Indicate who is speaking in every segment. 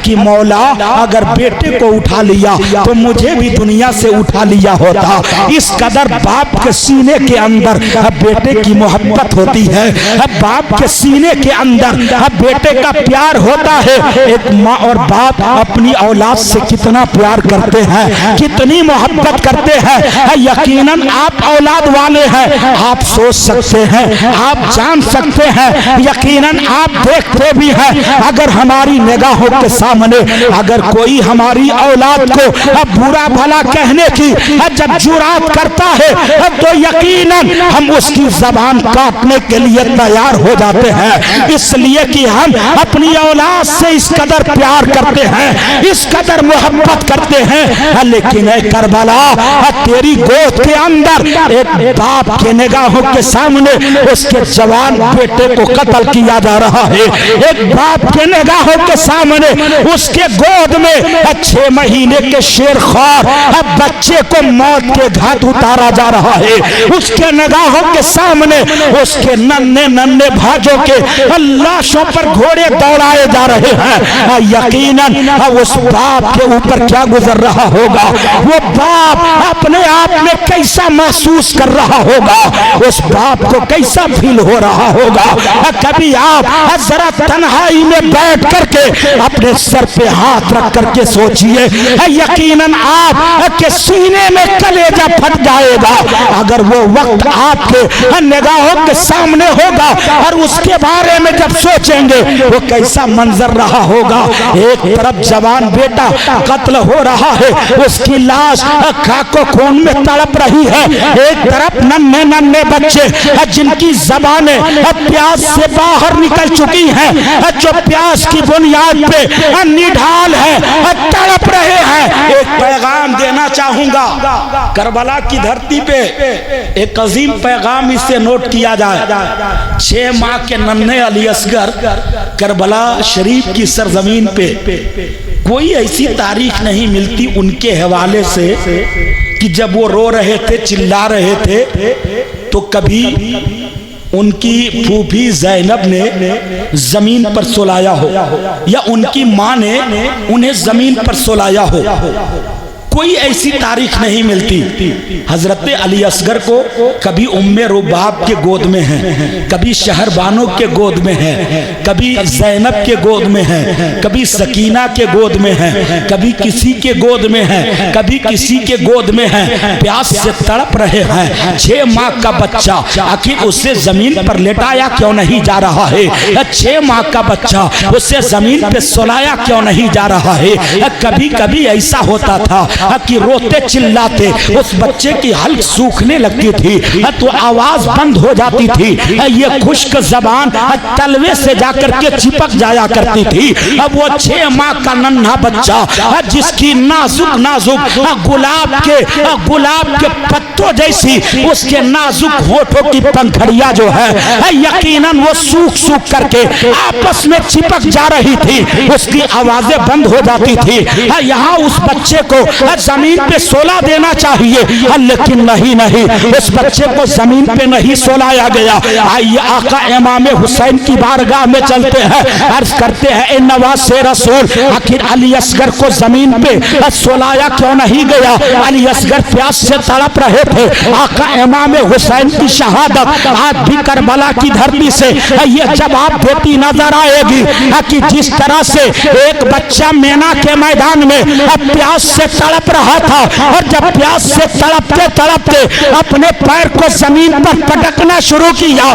Speaker 1: کہ مولا اگر بیٹے کو اٹھا لیا تو مجھے بھی دنیا سے اٹھا لیا ہوتا۔ اس قدر باپ کے سینے کے اندر بیٹے کی محبت ہوتی ہے، باپ کے سینے کے اندر بیٹے کا پیار ہوتا ہے۔ ایک ماں اور باپ اپنی اولاد سے کتنا پیار کرتے ہیں، کتنی محبت کرتے ہیں۔ یقیناً آپ اولاد والے ہیں، آپ سوچ سکتے ہیں، آپ جان سکتے ہیں، یقیناً آپ دیکھتے بھی ہیں۔ اگر ہماری نگاہوں کے سامنے اگر کوئی ہماری اولاد کو برا بھلا کہنے کی جب جرات کرتا ہے تو یقیناً ہم اس کی زبان کاٹنے کے لیے تیار ہو جاتے ہیں، اس لیے کہ ہم اپنی اولاد سے اس قدر پیار کرتے ہیں، اس قدر محبت کرتے ہیں۔ لیکن اے کربلا، تیری گود کے اندر ایک باپ کے نگاہوں کے سامنے اس کے جوان بیٹے کو قتل کیا جا رہا ہے، ایک باپ کے نگاہوں کے سامنے اس کے گود میں 6 مہینے کے شیر خوار بچے کو موت کے گھاٹ اتارا جا رہا ہے، اس کے نگاہوں کے سامنے اس کے ننھے ننھے بھاجوں کے لاشوں پر گھوڑے دوڑائے جا رہے ہیں۔ یقیناً اس باپ کے اوپر کیا گزر رہا ہوگا، وہ باپ اپنے آپ میں کیسا محسوس کر رہا ہوگا، اس باپ کو کیسا فیل ہو رہا ہوگا۔ کبھی آپ ذرا تنہائی میں بیٹھ کر کے اپنے سر پہ ہاتھ رکھ کر کے سوچئے، یقیناً آپ کے سینے میں کلیجہ پھٹ جائے گا اگر وہ وقت آپ کے نگاہوں کے سامنے ہوگا، اور اس کے بارے میں جب سوچیں گے وہ کیسا منظر رہا ہوگا۔ ایک طرف جوان بیٹا قتل ہو رہا ہے، اس کی لاش خاک و خون میں تڑپ رہی ہے، ایک طرف ننھے ننھے بچے جن کی زبانیں پیاس سے باہر نکل چکی ہیں، جو پیاس کی بنیاد پہ نڈھال ہے، تڑپ رہے ہیں۔ ایک پیغام دینا چاہوں گا، کربلا کی دھرتی پہ ایک عظیم پیغام اس سے نوٹ کیا جائے۔ 6 ماہ کے ننھے علی اصغر کربلا شریف کی سرزمین پہ کوئی ایسی تاریخ نہیں ملتی ان کے حوالے سے کہ جب وہ رو رہے تھے، چلا رہے تھے، تو کبھی ان کی پھوپھی زینب نے زمین پر سلایا ہو یا ان کی ماں نے انہیں زمین پر سلایا ہو، کوئی ایسی تاریخ نہیں ملتی۔ حضرت علی اصغر کو کبھی ام رباب کے گود میں ہیں، کبھی شہر بانو کے گود میں ہیں، کبھی زینب کے گود میں ہیں، کبھی سکینہ کے گود میں ہیں، کبھی کسی کے گود میں ہیں، کبھی کسی کے گود میں ہیں، پیاس سے تڑپ رہے ہیں۔ 6 ماہ کا بچہ، آخر اسے زمین پر لٹایا کیوں نہیں جا رہا ہے؟ 6 ماہ کا بچہ اسے زمین پہ سلایا کیوں نہیں جا رہا ہے؟ کبھی کبھی ایسا ہوتا تھا کہ روتے چلاتے اس بچے کی حلق سوکھنے لگتی تھی تو آواز بند ہو جاتی تھی، یہ خشک زبان تلوے سے جا کر کے چپک جایا کرتی تھی۔ اب وہ 6 ماہ کا ننھا بچہ جس کی نازک نازک گلاب کے پتوں جیسی اس کے نازک ہونٹوں کی پنکھڑیاں جو ہے یقیناً وہ سوکھ سوکھ کر کے آپس میں چپک جا رہی تھی، اس کی آوازیں بند ہو جاتی تھی۔ یہاں اس بچے کو زمین پہ سولا دینا چاہیے، لیکن نہیں، اس بچے کو زمین پہ نہیں سولایا گیا۔ آئیے آقا امام حسین کی بارگاہ میں چلتے ہیں، عرض کرتے ہیں اے نواز رسول، آخر علی اصغر کو زمین پہ سولایا کیوں نہیں گیا؟ علی اصغر پیاس سے تڑپ رہے تھے۔ آقا امام حسین کی شہادت آج بھی کربلا کی دھرتی سے یہ جواب دیتی نظر آئے گی کہ جس طرح سے ایک بچہ مینا کے میدان میں پیاس سے تڑپ رہا تھا، اور جب پیاس سے تڑپتے تڑپتے اپنے پیر کو زمین پر پٹکنا شروع کیا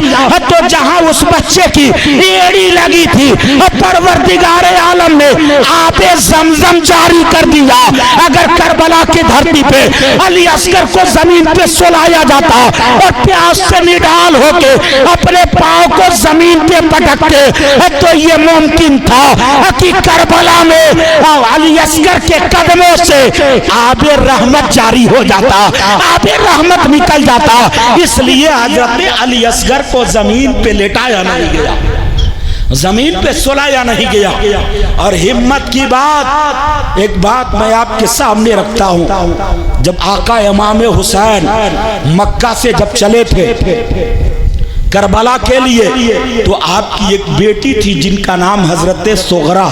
Speaker 1: تو جہاں اس بچے کی ایڑی لگی تھی پروردگار عالم نے آب زمزم جاری کر دیا۔ اگر کربلا کی دھرتی پہ علی اصغر کو زمین پہ سلایا جاتا اور پیاس سے نڈال ہو کے اپنے پاؤں کو زمین پہ پٹکتے تو یہ ممکن تھا کہ کربلا میں علی اصغر کے قدموں سے آب رحمت جاری ہو جاتا، آب رحمت نکل جاتا۔ اس لیے حضرت علی اصغر کو زمین پہ لٹایا نہیں گیا، زمین پہ سلایا نہیں گیا۔ اور ہمت کی بات، ایک بات میں آپ کے سامنے رکھتا ہوں، جب آقا امام حسین مکہ سے جب چلے تھے کربلا کے لیے تو آپ کی ایک بیٹی تھی جن کا نام حضرت صغرا،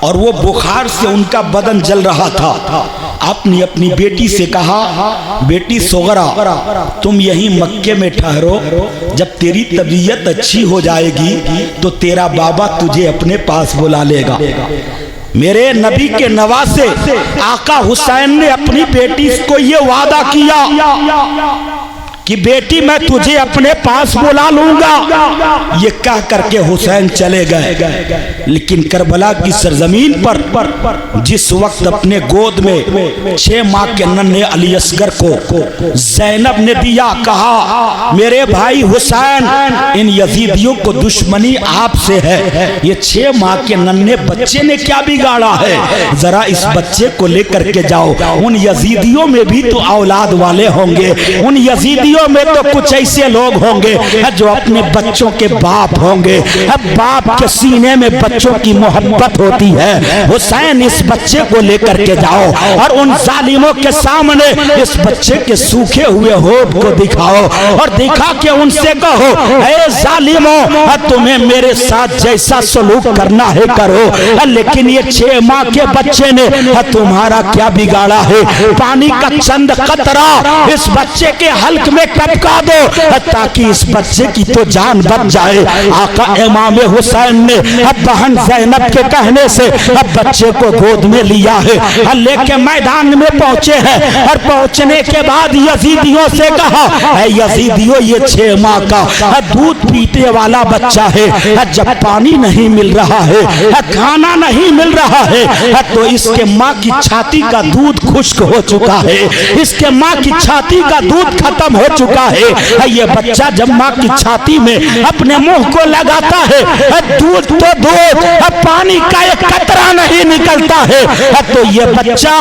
Speaker 1: اور وہ بخار سے ان کا بدن جل رہا تھا. آپ نے اپنی بیٹی سے کہا بیٹی صغرا تم یہیں مکے میں ٹھہرو, جب تیری طبیعت اچھی ہو جائے گی تو تیرا بابا تجھے اپنے پاس بلا لے گا. میرے نبی کے نواسے آقا حسین نے اپنی بیٹی کو یہ وعدہ کیا کہ بیٹی میں تجھے اپنے پاس بلا لوں گا. یہ کہہ کر کے حسین چلے گئے. لیکن کربلا کی سرزمین پر جس وقت اپنے گود میں 6 ماہ کے ننھے علی اصغر کو زینب نے دیا, کہا میرے بھائی حسین ان یزیدیوں کو دشمنی آپ سے ہے, یہ 6 ماہ کے ننھے بچے نے کیا بگاڑا ہے, ذرا اس بچے کو لے کر کے جاؤ. ان یزیدیوں میں بھی تو اولاد والے ہوں گے, ان یزیدیوں میں تو کچھ ایسے لوگ ہوں گے جو اپنے بچوں کے باپ ہوں گے. باپ کے سینے میں بچوں کی محبت ہوتی ہے. حسین اس بچے کو لے کر کے جاؤ اور ان ظالموں کے سامنے اس بچے کے سوکھے ہوئے ہونٹ کو دکھاؤ اور دکھا کے ان سے کہو اے ظالموں تمہیں میرے ساتھ جیسا سلوک کرنا ہے کرو, لیکن یہ 6 ماہ کے بچے نے تمہارا کیا بگاڑا ہے. پانی کا چند قطرہ اس بچے کے حلق میں ٹپکا دو تاکہ اس بچے کی تو جان بچ جائے. آقا امام حسین نے بہن زینب کے کہنے سے بچے کو گود میں لیا ہے, لے کے میدان میں پہنچے ہیں اور پہنچنے کے بعد یزیدیوں سے کہا اے یزیدیوں یہ 6 ماہ کا دودھ پیتے والا بچہ ہے, جب پانی نہیں مل رہا ہے, کھانا نہیں مل رہا ہے تو اس کے ماں کی چھاتی کا دودھ خشک ہو چکا ہے, اس کے ماں کی چھاتی کا دودھ ختم ہو چکا ہے. یہ بچہ جب ماں کی چھاتی میں اپنے منہ کو لگاتا ہے دودھ تو دودھ پانی کا ایک قطرہ نہیں نکلتا ہے, تو یہ بچہ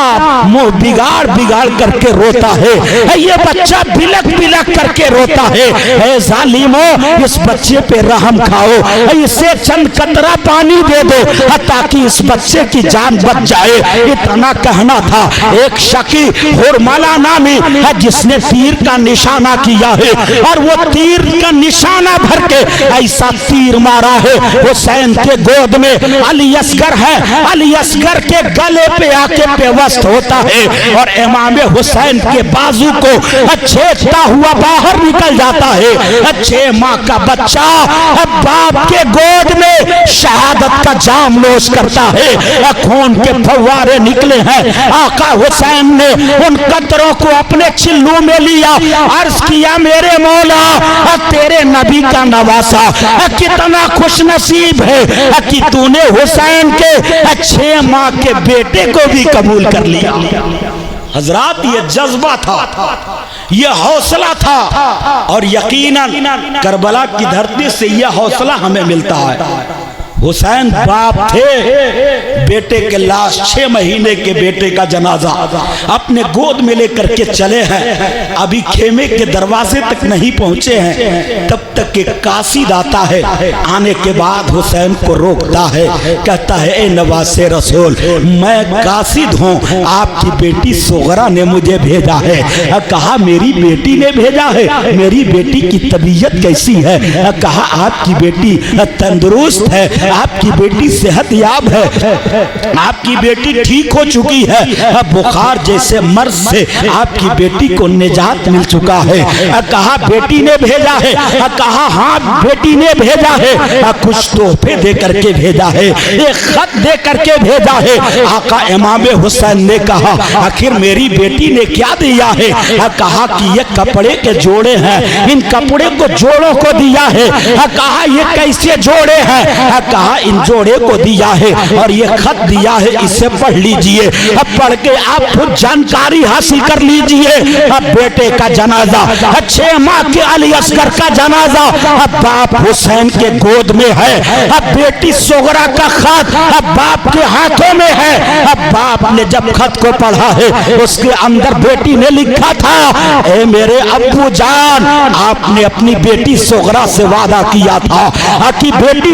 Speaker 1: منہ بگاڑ کر کے روتا ہے, یہ بچہ بلک کر کے روتا ہے. اے ظالموں اس بچے پہ رحم کھاؤ, اسے چند قطرہ پانی دے دو تاکہ اس بچے کی جان بچ جائے. اتنا کہنا تھا. ایک شکی ہرملا نامی جس نے تیر کا نشانہ کیا ہے اور وہ تیر کا نشانہ بھر کے ایسا تیر مارا ہے حسین کے گود میں علی اصغر ہے, علی اصغر کے گلے پہ آ کے پیوست ہوتا ہے اور امام حسین کے بازو کو چھیدتا ہوا باہر نکل جاتا ہے. 6 ماہ کا بچہ باپ کے گود میں شہادت کا جام نوش کرتا ہے, خون کے فوارے نکلے ہیں. آقا حسین نے ان قطروں کو اپنے چلو میں لیا, عرض کیا میرے مولا تیرے نبی کا نواسا کتنا خوش نصیب ہے کہ تو نے حسین کے 6 ماہ کے بیٹے کو بھی قبول کر لیا. حضرات یہ جذبہ تھا, یہ حوصلہ تھا اور یقیناً کربلا کی دھرتی سے یہ حوصلہ ہمیں ملتا ہے. حسین باپ تھے, بیٹے کے لاش 6 مہینے کے بیٹے کا جنازہ اپنے گود میں لے کر کے چلے ہیں. ابھی خیمے کے دروازے تک نہیں پہنچے ہیں تب تک کہ قاصد آتا ہے. آنے کے بعد حسین کو روکتا ہے, کہتا ہے اے نواسے رسول میں قاصد ہوں, آپ کی بیٹی صغرا نے مجھے بھیجا ہے. کہا میری بیٹی نے بھیجا ہے, میری بیٹی کی طبیعت کیسی ہے؟ کہا آپ کی بیٹی تندرست ہے, آپ کی بیٹی صحت یاب ہے, آپ کی بیٹی ٹھیک ہو چکی ہے, بخار جیسے مرض سے آپ کی بیٹی کو نجات مل چکا ہے. کہا بیٹی نے بھیجا ہے؟ کہا ہاں بیٹی نے بھیجا ہے, کچھ تحفے دے کر کے بھیجا ہے, ایک خط دے کر کے بھیجا ہے. آقا امام حسین نے کہا آخر میری بیٹی نے کیا دیا ہے؟ کہا کہ یہ کپڑے کے جوڑے ہیں, ان کپڑے کو جوڑوں کو دیا ہے. کہا یہ کیسے جوڑے ہیں؟ کہا ان جوڑے کو دیا ہے اور یہ خط دیا ہے, اسے پڑھ لیجئے, پڑھ کے آپ خود جانکاری حاصل کر لیجئے. بیٹے کا جنازہ 6 ماہ کے علی اصغر کا جنازہ باپ حسین کے گود میں ہے, بیٹی صغرا کا خط باپ کے ہاتھوں میں ہے. باپ نے جب خط کو پڑھا ہے اس کے اندر بیٹی نے لکھا تھا اے میرے ابو جان آپ نے اپنی بیٹی صغرا سے وعدہ کیا تھا کہ بیٹی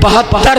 Speaker 1: 72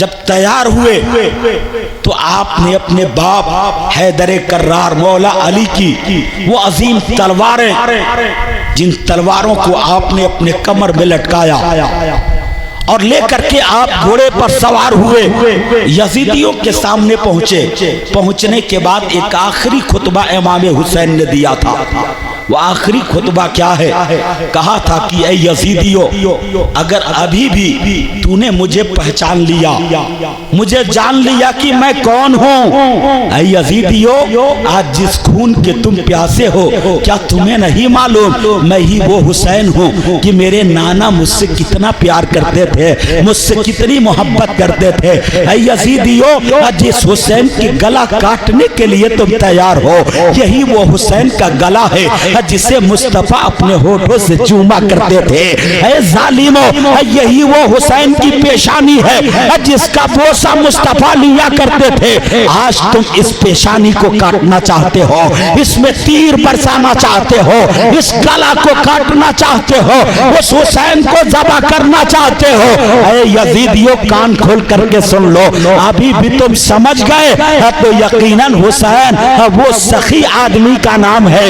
Speaker 1: جب تیار ہوئے تو آپ نے اپنے باپ حیدر کرار مولا علی کی وہ عظیم تلواریں، جن تلواروں کو آپ نے اپنے کمر میں لٹکایا اور لے کر کے آپ گھوڑے پر سوار ہوئے، یزیدیوں کے سامنے پہنچے۔ پہنچنے کے بعد ایک آخری خطبہ امام حسین نے دیا تھا۔ وہ آخری خطبہ کیا ہے؟ کہا تھا کہ اے یزیدیو، اگر ابھی بھی تو نے مجھے پہچان لیا، مجھے جان لیا کہ میں کون ہوں، اے یزیدیو، آج جس خون کے تم پیاسے ہو، کیا تمہیں نہیں معلوم میں ہی وہ حسین ہوں کہ میرے نانا مجھ سے کتنا پیار کرتے تھے، مجھ سے کتنی محبت کرتے تھے۔ اے یزیدیو، جس حسین کی گلا کاٹنے کے لیے تم تیار ہو، یہی وہ حسین کا گلا ہے جسے مصطفیٰ اپنے ہونٹوں سے چوما کرتے تھے۔ اے ظالمو، یہی وہ حسین کی پیشانی ہے جس کا بوسہ مصطفیٰ لیا کرتے تھے۔ آج تم اس پیشانی کو کاٹنا چاہتے ہو، اس میں تیر برسانا چاہتے ہو، اس گلا کو کاٹنا چاہتے ہو، اس حسین کو ذبح کرنا چاہتے ہو۔ اے یزیدیو، کان کھول کر کے سن لو، ابھی بھی تم سمجھ گئے تو یقیناً حسین وہ سخی آدمی کا نام ہے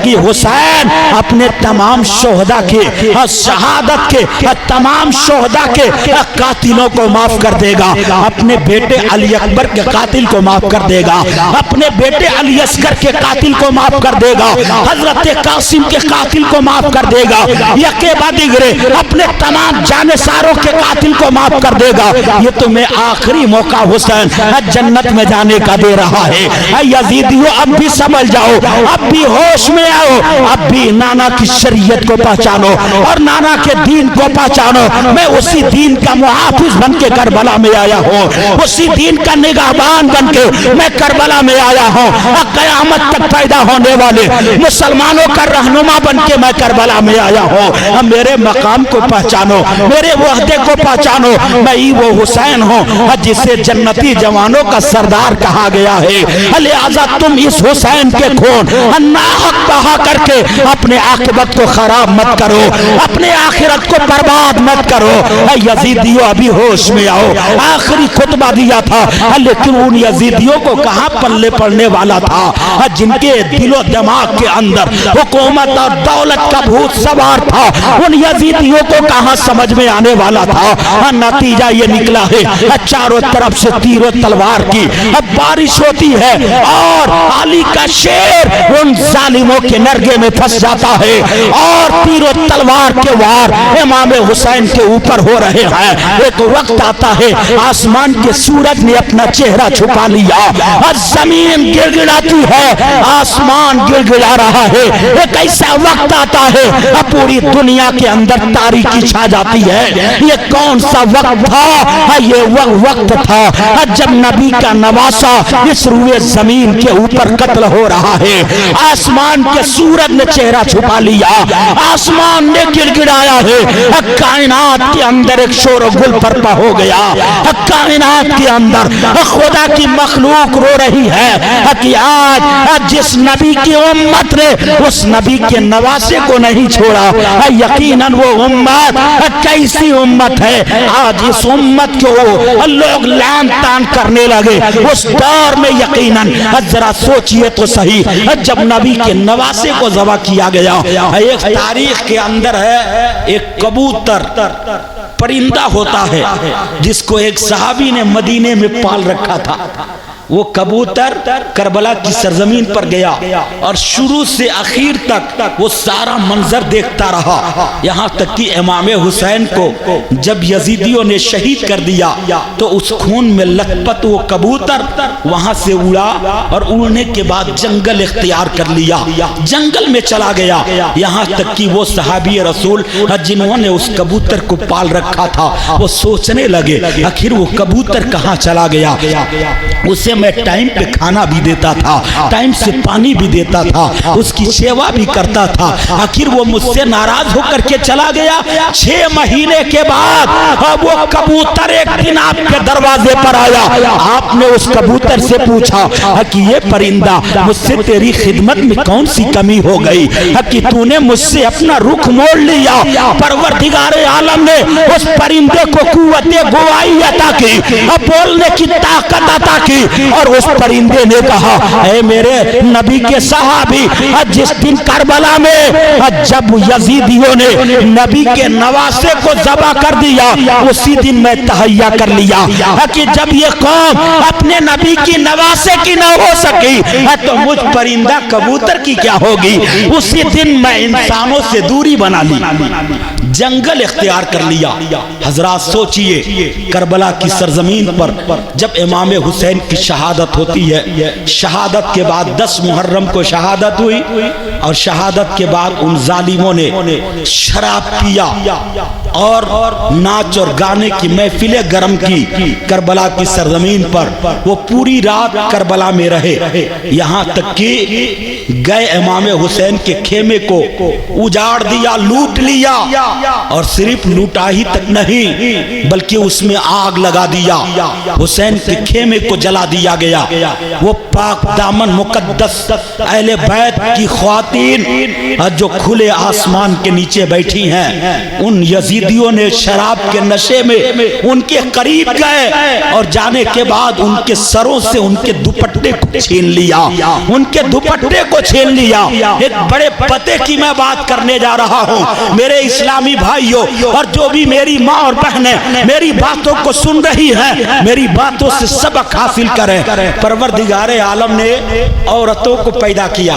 Speaker 1: کہ حسین اپنے تمام شہداء کے، شہادت کے تمام شہداء کے قاتلوں کو معاف کر دے گا، اپنے بیٹے علی اکبر کے قاتل کو معاف کر دے گا، اپنے بیٹے علی اصغر کے قاتل کو معاف کر دے گا، حضرت قاسم کے قاتل کو معاف کر دے گا، یکے بعد دیگرے اپنے تمام جانثاروں کے قاتل کو معاف کر دے گا۔ یہ تمہیں آخری موقع حسین جنت میں جانے کا دے رہا ہے۔ اے یزیدیو، اب بھی سمجھ جاؤ، اب بھی ہوش میں آؤ، اب بھی نانا کی شریعت کو پہچانو اور نانا کے دین کو پہچانو۔ میں اسی دین کا محافظ بن کے کربلا میں آیا ہوں، اسی دین کا نگہبان بن کے میں کربلا میں آیا ہوں، قیامت تک پیدا ہونے والے مسلمانوں کا رہنما بن کے میں کربلا میں آیا ہوں۔ میرے مقام کو پہچانو، میرے وحدے کو پہچانو، میں ہی وہ حسین ہوں جسے جنتی جوانوں کا سردار کہا گیا ہے۔ لہذا تم اس حسین کے خون ناحق بہا کر کے اپنے عاقبت کو خراب مت کرو، اپنے آخرت کو برباد مت کرو۔ اے یزیدیو، ابھی ہوش میں آؤ۔ آخری خطبہ دیا تھا، لیکن ان یزیدیوں کو کہاں پلے پڑنے والا تھا جن کے دل و دماغ کے اندر حکومت اور دولت کا بھوت سوار تھا، ان یزیدیوں کو کہاں سمجھ میں آنے والا تھا۔ نتیجہ یہ نکلا ہے، چاروں طرف سے تیر و تلوار کی بارش ہوتی ہے اور علی کا شیر ان ظالموں کے نرگے میں پھنس جاتا ہے اور تیر و تلوار کے وار امام حسین کے اوپر ہو رہے ہیں۔ ایک وقت آتا ہے، آسمان کے سورج نے اپنا چہرہ چھپا لیا اور زمین گڑ گڑاتی ہے، آسمان گڑ گڑا رہا ہے۔ ایک ایسا وقت آتا ہے پوری دنیا کے اندر تاریکی چھا جاتی ہے۔ یہ کون سا وقت تھا؟ یہ وہ وقت تھا جب نبی کا نواسا اس روئے زمین کے اوپر قتل ہو رہا ہے۔ آسمان کے سورج نے چہرہ چھپا لیا، آسمان نے گڑ گڑایا ہے، کائنات کے اندر ایک شور و گل برپا ہو گیا، کائنات کے اندر خدا کی مخلوق رو رہی ہے کہ آج جس نبی کی امت نے اس نبی کے نواسے کو نہیں چھوڑا، یقیناً وہ امت کیسی امت ہے۔ آج اس امت کو لوگ لعن طعن کرنے لگے۔ اس دور میں یقیناً ذرا سوچئے تو صحیح، جب نبی کے نواسے کو ذبح کیا گیا، ایک تاریخ کے اندر ہے، ایک کبوتر پرندہ ہوتا ہے جس کو ایک صحابی نے مدینے میں پال رکھا تھا۔ وہ کبوتر کربلا کی سرزمین پر گیا اور شروع سے آخر تک وہ سارا منظر دیکھتا رہا، یہاں تک کہ امام حسین کو جب یزیدیوں نے شہید کر دیا تو اس خون میں لت پت وہ کبوتر وہاں سے اڑا اور اڑنے کے بعد جنگل اختیار کر لیا، جنگل میں چلا گیا، یہاں تک کہ وہ صحابی رسول جنہوں نے اس کبوتر کو پال رکھا تھا وہ سوچنے لگے آخر وہ کبوتر کہاں چلا گیا۔ اسے میں ٹائم پہ کھانا بھی دیتا تھا, ٹائم سے پانی بھی دیتا تھا, اس کی سیوا بھی کرتا تھا. آخر وہ مجھ سے ناراض ہو کر کے چلا گیا. 6 مہینے کے بعد وہ کبوتر ایک دن آپ کے دروازے پر آیا. آپ نے اس کبوتر سے پوچھا کہ یہ پرندہ مجھ سے تیری خدمت میں کون سی کمی ہو گئی کہ تو نے مجھ سے اپنا رخ موڑ لیا. پروردگار عالم نے اس پرندے کو قوت گواہی عطا کی, بولنے کی طاقت عطا کی, اور اس پرندے نے کہا اے میرے نبی کے صحابی, جس دن کربلا میں جب یزیدیوں نے نبی کے نواسے کو ذبح کر دیا, اسی دن میں تہیا کر لیا کہ جب یہ قوم اپنے نبی کی نواسے کی نہ ہو سکی تو مجھ پرندہ کبوتر کی کیا ہوگی. اسی دن میں انسانوں سے دوری بنا لی, جنگل اختیار کر لیا. حضرات سوچئے کربلا کی سرزمین پر جب امام حسین کی شہادت ہوتی ہے, شہادت کے بعد 10 محرم کو شہادت ہوئی, اور شہادت کے بعد ان ظالموں نے شراب پیا اور ناچ اور گانے کی محفلیں گرم کی کربلا کی سرزمین پر. وہ پوری رات کربلا میں رہے, یہاں تک کہ گئے امام حسین کے خیمے کو اجاڑ دیا, لوٹ لیا, اور صرف لوٹا ہی تک نہیں بلکہ اس میں آگ لگا دیا. حسین کے خیمے کو جلا دیا گیا. وہ پاک دامن مقدس اہل بیت کی خواتین جو کھلے آسمان کے نیچے بیٹھی ہیں, ان یزیدیوں نے شراب کے نشے میں ان کے قریب گئے اور جانے کے بعد ان کے سروں سے ان کے دوپٹے کو چھین لیا, ان کے دوپٹے کو چھین لیا. ایک بڑے پتے کی میں بات کرنے جا رہا ہوں میرے اسلامی بھائیوں, اور جو بھی میری ماں اور بہنیں میری باتوں کو سن رہی ہیں, میری باتوں سے سبق حاصل کریں. پروردگار عالم نے عورتوں کو پیدا کیا.